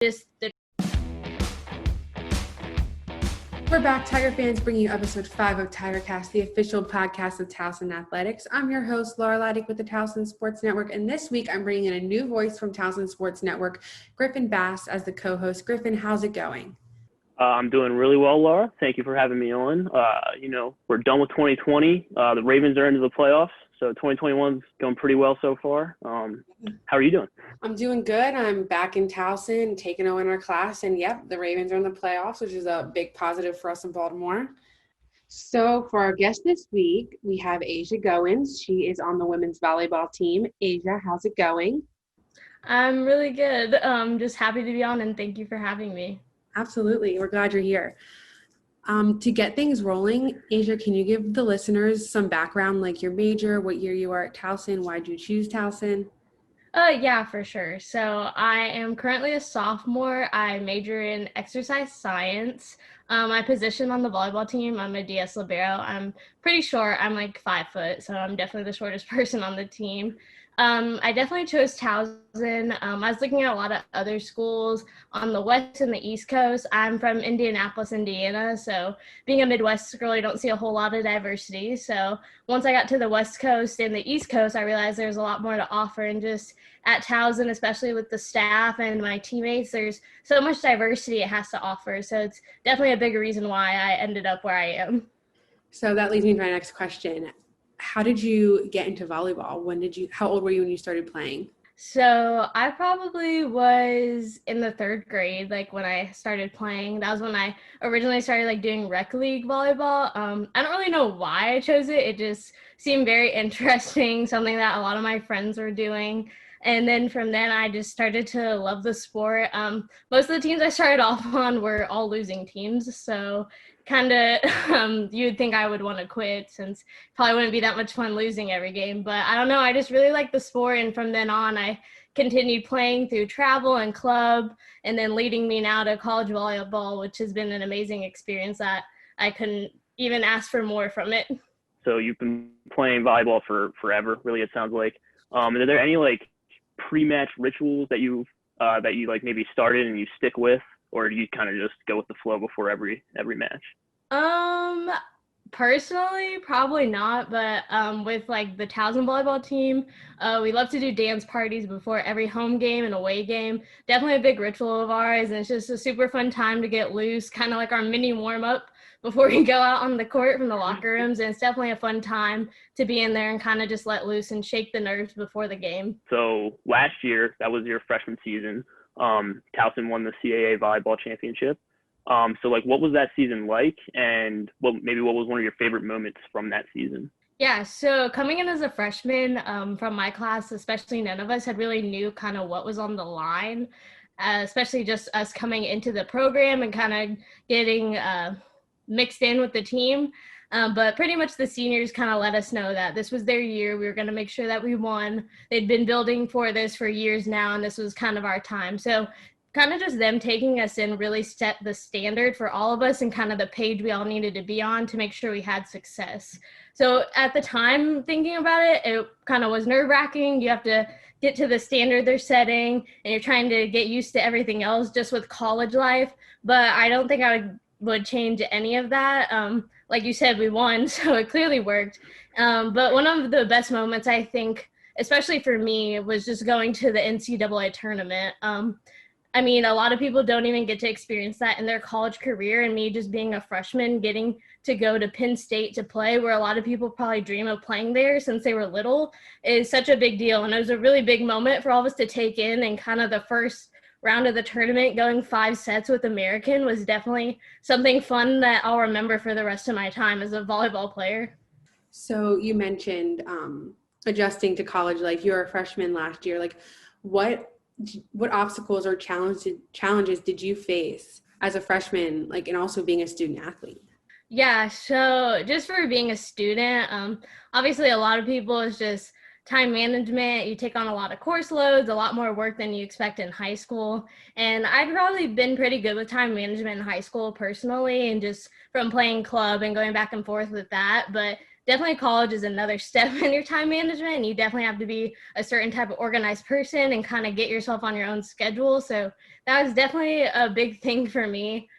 just the We're back, Tiger fans, bringing you episode 5 of TigerCast, the official podcast of Towson Athletics. I'm your host, Laura Leidig with the Towson Sports Network, and this week I'm bringing in a new voice from Towson Sports Network, Griffin Bass, as the co-host. Griffin, how's it going? I'm doing really well, Laura. Thank you for having me on. We're done with 2020. The Ravens are into the playoffs, so 2021's going pretty well so far. How are you doing? I'm doing good. I'm back in Towson, taking over in our class, and yep, the Ravens are in the playoffs, which is a big positive for us in Baltimore. So for our guest this week, we have Asia Goins. She is on the women's volleyball team. Asia, how's it going? I'm really good. Just happy to be on, and thank you for having me. Absolutely. We're glad you're here. To get things rolling, Asia, can you give the listeners some background, like your major, what year you are at Towson, why'd you choose Towson? Yeah, for sure. So I am currently a sophomore. I major in exercise science. My position on the volleyball team, I'm a DS libero. I'm pretty short. I'm like 5 foot, so I'm definitely the shortest person on the team. I definitely chose Towson. I was looking at a lot of other schools on the West and the East Coast. I'm from Indianapolis, Indiana, so being a Midwest girl, you don't see a whole lot of diversity. So once I got to the West Coast and the East Coast, I realized there's a lot more to offer, and just at Towson, especially with the staff and my teammates, there's so much diversity it has to offer. So it's definitely a big reason why I ended up where I am. So that leads me to my next question. How did you get into volleyball? How old were you when you started playing? So I probably was in the 3rd grade, like when I started playing. That was when I originally started like doing rec league volleyball. I don't really know why I chose it. It just seemed very interesting, something that a lot of my friends were doing. And then from then I just started to love the sport. Most of the teams I started off on were all losing teams. So kind of you would think I would want to quit, since probably wouldn't be that much fun losing every game. But I don't know, I just really liked the sport, and from then on I continued playing through travel and club, and then leading me now to college volleyball, which has been an amazing experience that I couldn't even ask for more from it. So you've been playing volleyball for forever, really, it sounds like. Are there any like pre-match rituals that you like maybe started and you stick with, or do you kind of just go with the flow before every match? Personally, probably not, but with like the Towson volleyball team, we love to do dance parties before every home game and away game. Definitely a big ritual of ours, and it's just a super fun time to get loose, kind of like our mini warm-up before we go out on the court from the locker rooms. And it's definitely a fun time to be in there and kind of just let loose and shake the nerves before the game. So last year, that was your freshman season. Towson won the CAA volleyball championship. So like, what was that season like, and what was one of your favorite moments from that season? Yeah, so coming in as a freshman, from my class, especially, none of us had really knew kind of what was on the line, especially just us coming into the program and kind of getting mixed in with the team. But pretty much the seniors kind of let us know that this was their year. We were going to make sure that we won. They'd been building for this for years now, and this was kind of our time. So kind of just them taking us in really set the standard for all of us and kind of the page we all needed to be on to make sure we had success. So at the time, thinking about it, it kind of was nerve-wracking. You have to get to the standard they're setting, and you're trying to get used to everything else just with college life. But I don't think I would change any of that. Like you said, we won, so it clearly worked. But one of the best moments, I think, especially for me, was just going to the NCAA tournament. I mean, a lot of people don't even get to experience that in their college career, and me just being a freshman, getting to go to Penn State to play, where a lot of people probably dream of playing there since they were little, is such a big deal. And it was a really big moment for all of us to take in, and kind of the first round of the tournament, going 5 sets with American, was definitely something fun that I'll remember for the rest of my time as a volleyball player. So you mentioned adjusting to college life. You were a freshman last year. Like, what obstacles or challenges did you face as a freshman, like, and also being a student athlete? Yeah, so just for being a student, obviously a lot of people is just time management. You take on a lot of course loads, a lot more work than you expect in high school. And I'd probably been pretty good with time management in high school personally, and just from playing club and going back and forth with that. But definitely college is another step in your time management, and you definitely have to be a certain type of organized person and kind of get yourself on your own schedule. So that was definitely a big thing for me.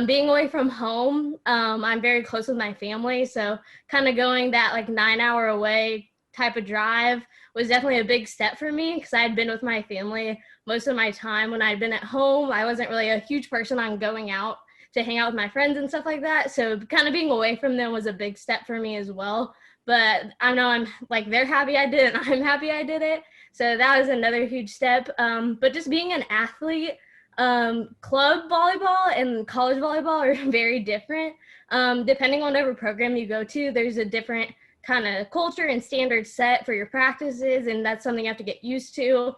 Being away from home, I'm very close with my family, so kind of going that like 9 hour away type of drive was definitely a big step for me, because I had been with my family most of my time. When I'd been at home, I wasn't really a huge person on going out to hang out with my friends and stuff like that. So kind of being away from them was a big step for me as well. But I know I'm like, they're happy I did it, and I'm happy I did it. So that was another huge step. But just being an athlete, club volleyball and college volleyball are very different. Depending on whatever program you go to, there's a different kind of culture and standard set for your practices, and that's something you have to get used to.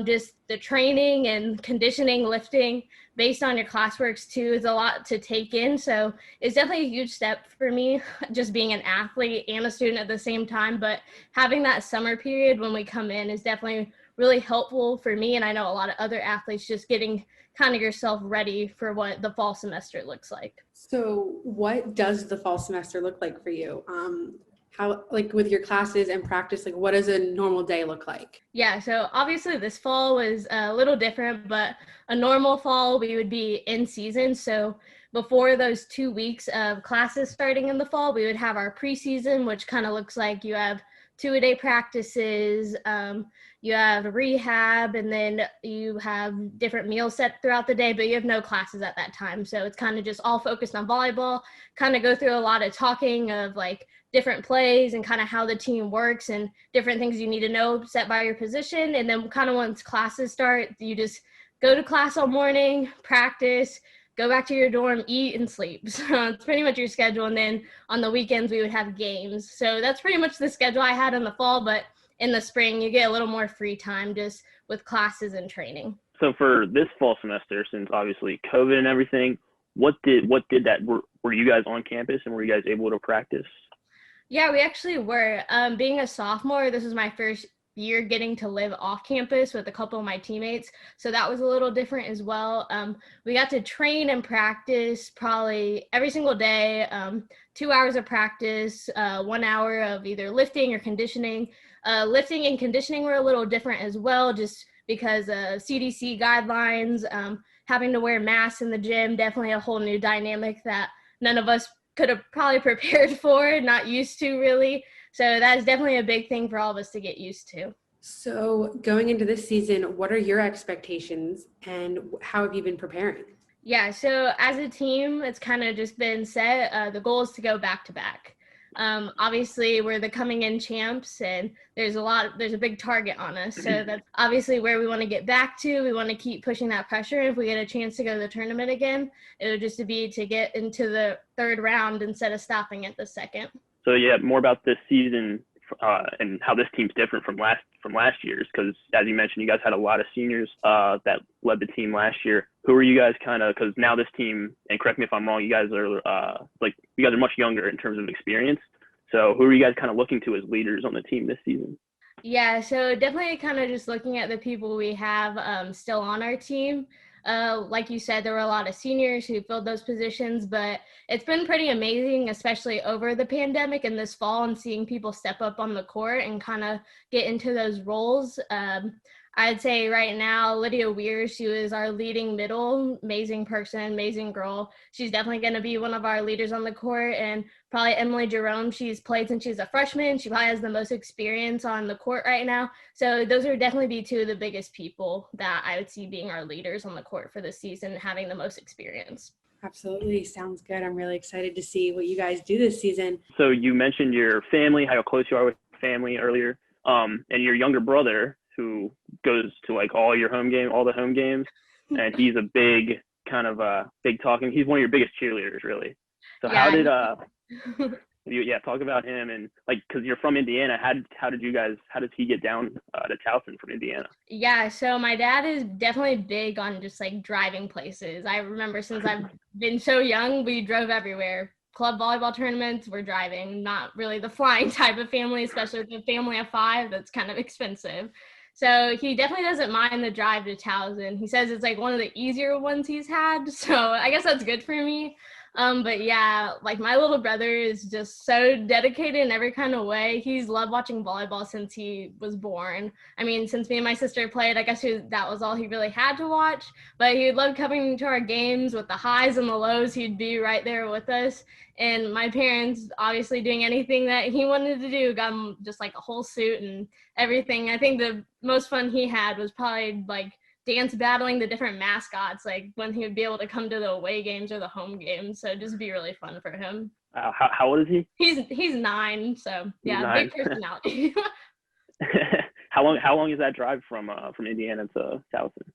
Just the training and conditioning, lifting based on your classworks too is a lot to take in. So it's definitely a huge step for me, just being an athlete and a student at the same time. But having that summer period when we come in is definitely really helpful for me. And I know a lot of other athletes, just getting kind of yourself ready for what the fall semester looks like. So what does the fall semester look like for you? How, like with your classes and practice, like what does a normal day look like? Yeah, so obviously this fall was a little different, but a normal fall we would be in season. So before those 2 weeks of classes starting in the fall, we would have our preseason, which kind of looks like you have 2-a-day practices, you have rehab, and then you have different meals set throughout the day, but you have no classes at that time. So it's kind of just all focused on volleyball, kind of go through a lot of talking of like different plays and kind of how the team works and different things you need to know set by your position. And then kind of once classes start, you just go to class all morning, practice, go back to your dorm, eat, and sleep. So it's pretty much your schedule. And then on the weekends, we would have games. So that's pretty much the schedule I had in the fall, but in the spring, you get a little more free time just with classes and training. So for this fall semester, since obviously COVID and everything, what did that, were you guys on campus and were you guys able to practice? Yeah, we actually were. Being a sophomore, this was my first year getting to live off campus with a couple of my teammates. So that was a little different as well. We got to train and practice probably every single day, 2 hours of practice, 1 hour of either lifting or conditioning. Lifting and conditioning were a little different as well, just because of CDC guidelines, having to wear masks in the gym, definitely a whole new dynamic that none of us could have probably prepared for, not used to really. So that is definitely a big thing for all of us to get used to. So going into this season, what are your expectations and how have you been preparing? Yeah, so as a team, it's kind of just been set. The goal is to go back to back. Obviously, we're the coming in champs, and there's a big target on us. So that's obviously where we want to get back to. We want to keep pushing that pressure. If we get a chance to go to the tournament again, it would just be to get into the third round instead of stopping at the second. So yeah, more about this season and how this team's different from last year's, because as you mentioned, you guys had a lot of seniors that led the team last year. Who are you guys because now this team, and correct me if I'm wrong, you guys are you guys are much younger in terms of experience. So who are you guys kind of looking to as leaders on the team this season? Yeah, so definitely kind of just looking at the people we have still on our team. Like you said, there were a lot of seniors who filled those positions, but it's been pretty amazing, especially over the pandemic and this fall, and seeing people step up on the court and kind of get into those roles. I'd say right now, Lydia Weir, she was our leading middle, amazing person, amazing girl. She's definitely going to be one of our leaders on the court. And probably Emily Jerome, she's played since she's a freshman. She probably has the most experience on the court right now. So those would definitely be two of the biggest people that I would see being our leaders on the court for this season, having the most experience. Absolutely. Sounds good. I'm really excited to see what you guys do this season. So you mentioned your family, how close you are with family earlier, and your younger brother, who goes to like all the home games, and he's a big big talking. He's one of your biggest cheerleaders, really. So yeah. How did talk about him, and because you're from Indiana, how did he get down to Towson from Indiana? Yeah, so my dad is definitely big on just driving places. I remember since I've been so young, we drove everywhere. Club volleyball tournaments, we're driving, not really the flying type of family, especially with a family of 5, that's kind of expensive. So he definitely doesn't mind the drive to Towson. He says it's one of the easier ones he's had. So I guess that's good for me. But yeah, like my little brother is just so dedicated in every kind of way. He's loved watching volleyball since he was born. I mean, since me and my sister played, I guess that was all he really had to watch. But he loved coming to our games with the highs and the lows. He'd be right there with us. And my parents, obviously doing anything that he wanted to do, got him just like a whole suit and everything. I think the most fun he had was probably like dance battling the different mascots, like when he would be able to come to the away games or the home games. So just be really fun for him. How old is he? He's 9, so yeah, He's 9. big personality. How long is that drive from Indiana to Towson?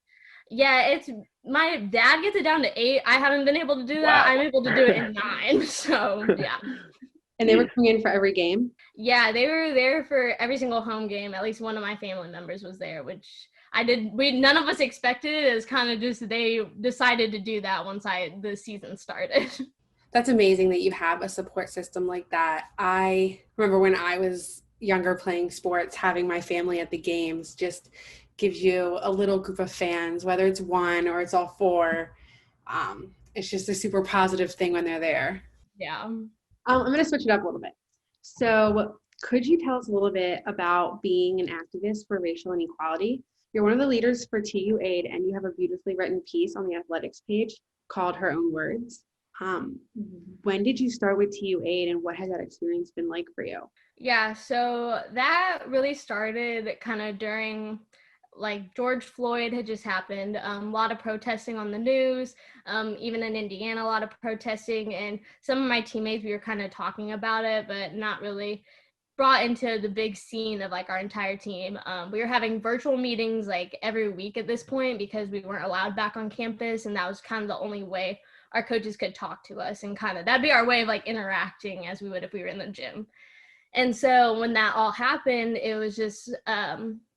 Yeah, it's my dad gets it down to 8. I haven't been able to do that. Wow. I'm able to do it in 9. So yeah. And they were coming in for every game? Yeah, they were there for every single home game. At least one of my family members was there, which none of us expected it. It was kind of just they decided to do that once the season started. That's amazing that you have a support system like that. I remember when I was younger playing sports, having my family at the games just gives you a little group of fans, whether it's one or it's all 4. It's just a super positive thing when they're there. Yeah. I'm going to switch it up a little bit. So could you tell us a little bit about being an activist for racial inequality? You're one of the leaders for TU AIDE, and you have a beautifully written piece on the athletics page called Her Own Words. When did you start with TU AIDE, and what has that experience been like for you? Yeah, so that really started kind of during like George Floyd had just happened, a lot of protesting on the news, even in Indiana, a lot of protesting, and some of my teammates, we were kind of talking about it, but not really brought into the big scene of like our entire team. We were having virtual meetings like every week at this point because we weren't allowed back on campus, and that was kind of the only way our coaches could talk to us, and kind of that'd be our way of like interacting as we would if we were in the gym. And so when that all happened, it was just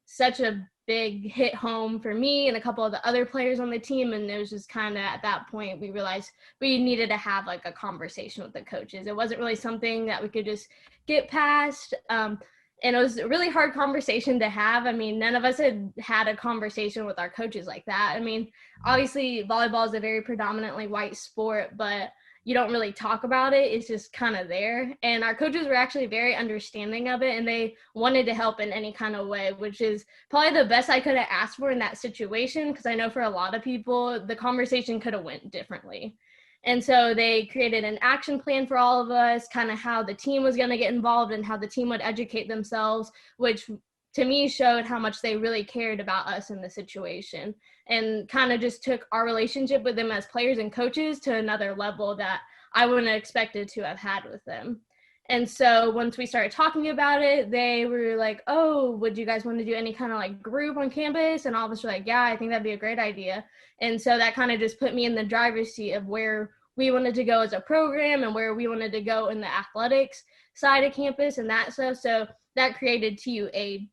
such a big hit home for me and a couple of the other players on the team. And it was just kind of at that point, we realized we needed to have like a conversation with the coaches. It wasn't really something that we could just get past. And it was a really hard conversation to have. I mean, none of us had a conversation with our coaches like that. I mean, obviously volleyball is a very predominantly white sport, but you don't really talk about it. It's just kind of there. And our coaches were actually very understanding of it, and they wanted to help in any kind of way, which is probably the best I could have asked for in that situation, because I know for a lot of people, the conversation could have went differently. And so they created an action plan for all of us, kind of how the team was going to get involved and how the team would educate themselves, which to me showed how much they really cared about us in the situation, and kind of just took our relationship with them as players and coaches to another level that I wouldn't have expected to have had with them. And so once we started talking about it, they were like, oh, would you guys want to do any kind of like group on campus? And all of us were like, yeah, I think that'd be a great idea. And so that kind of just put me in the driver's seat of where we wanted to go as a program and where we wanted to go in the athletics side of campus and that stuff. So that created TU AIDE.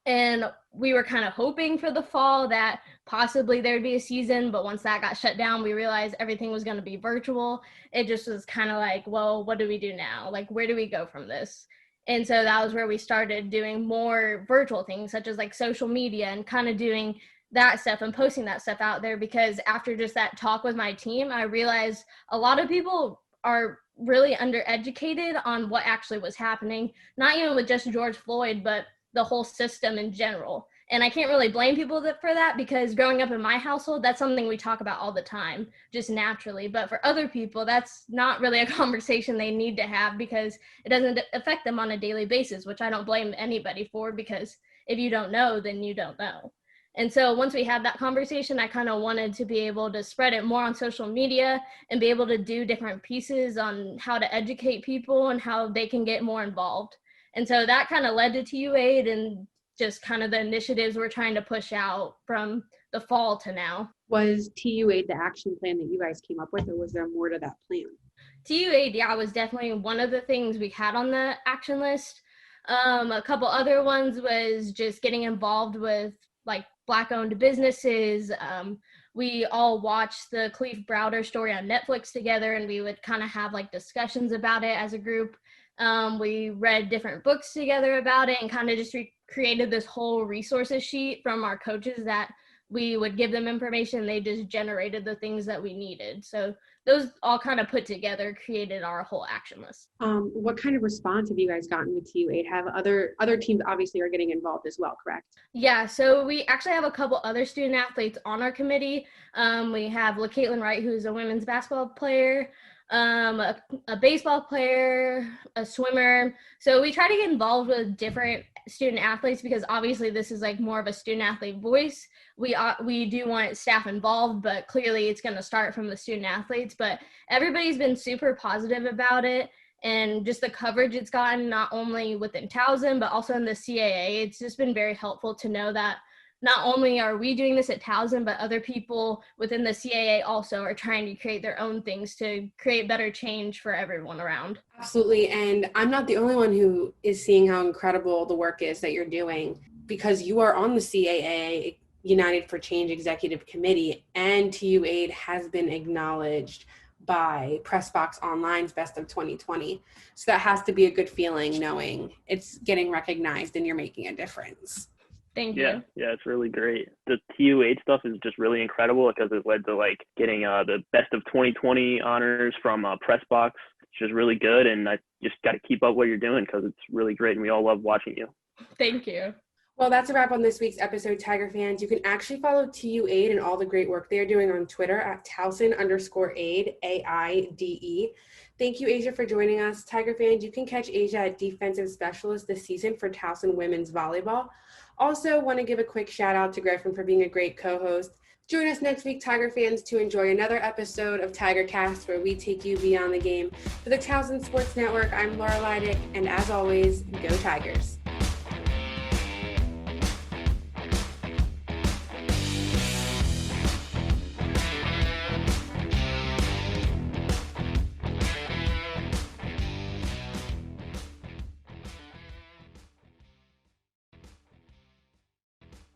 And we were kind of hoping for the fall that possibly there'd be a season, but once that got shut down, we realized everything was going to be virtual. It just was kind of like, well, what do we do now? Like, where do we go from this? And so that was where we started doing more virtual things, such as like social media, and kind of doing that stuff and posting that stuff out there, because after just that talk with my team, I realized a lot of people are really undereducated on what actually was happening, not even with just George Floyd, but the whole system in general. And I can't really blame people for that, because growing up in my household, that's something we talk about all the time, just naturally. But for other people, that's not really a conversation they need to have, because it doesn't affect them on a daily basis, which I don't blame anybody for, because if you don't know, then you don't know. And so once we had that conversation, I kind of wanted to be able to spread it more on social media and be able to do different pieces on how to educate people and how they can get more involved. And so that kind of led to TU AIDE and just kind of the initiatives we're trying to push out from the fall to now. Was TU AIDE the action plan that you guys came up with, or was there more to that plan? TU AIDE, yeah, was definitely one of the things we had on the action list. A couple other ones was just getting involved with like Black-owned businesses. We all watched the Khalif Browder story on Netflix together, and we would kind of have like discussions about it as a group. We read different books together about it and kind of just created this whole resources sheet from our coaches that we would give them information. They just generated the things that we needed. So those all kind of put together created our whole action list. What kind of response have you guys gotten with TU8? Have other teams obviously are getting involved as well, correct? Yeah, so we actually have a couple other student athletes on our committee. We have LaCaitlin Wright, who's a women's basketball player, a baseball player, a swimmer. So we try to get involved with different student athletes because obviously this is like more of a student athlete voice. We do want staff involved, but clearly it's going to start from the student athletes. But everybody's been super positive about it. And just the coverage it's gotten, not only within Towson, but also in the CAA. It's just been very helpful to know that not only are we doing this at Towson, but other people within the CAA also are trying to create their own things to create better change for everyone around. Absolutely. And I'm not the only one who is seeing how incredible the work is that you're doing, because you are on the CAA United for Change Executive Committee, and TU8 has been acknowledged by Pressbox Online's Best of 2020. So that has to be a good feeling knowing it's getting recognized and you're making a difference. Thank you. Yeah, it's really great. The TU8 stuff is just really incredible because it led to like getting the Best of 2020 honors from Pressbox. It's just really good, and I just got to keep up what you're doing because it's really great, and we all love watching you. Thank you. Well, that's a wrap on this week's episode, Tiger fans. You can actually follow TU8 and all the great work they're doing on Twitter at Towson_AIDE, AIDE. Thank you, Asia, for joining us. Tiger fans, you can catch Asia at Defensive Specialist this season for Towson Women's Volleyball. Also, want to give a quick shout out to Griffin for being a great co-host. Join us next week, Tiger fans, to enjoy another episode of TigerCast, where we take you beyond the game. For the Towson Sports Network, I'm Laura Leidick, and as always, go Tigers.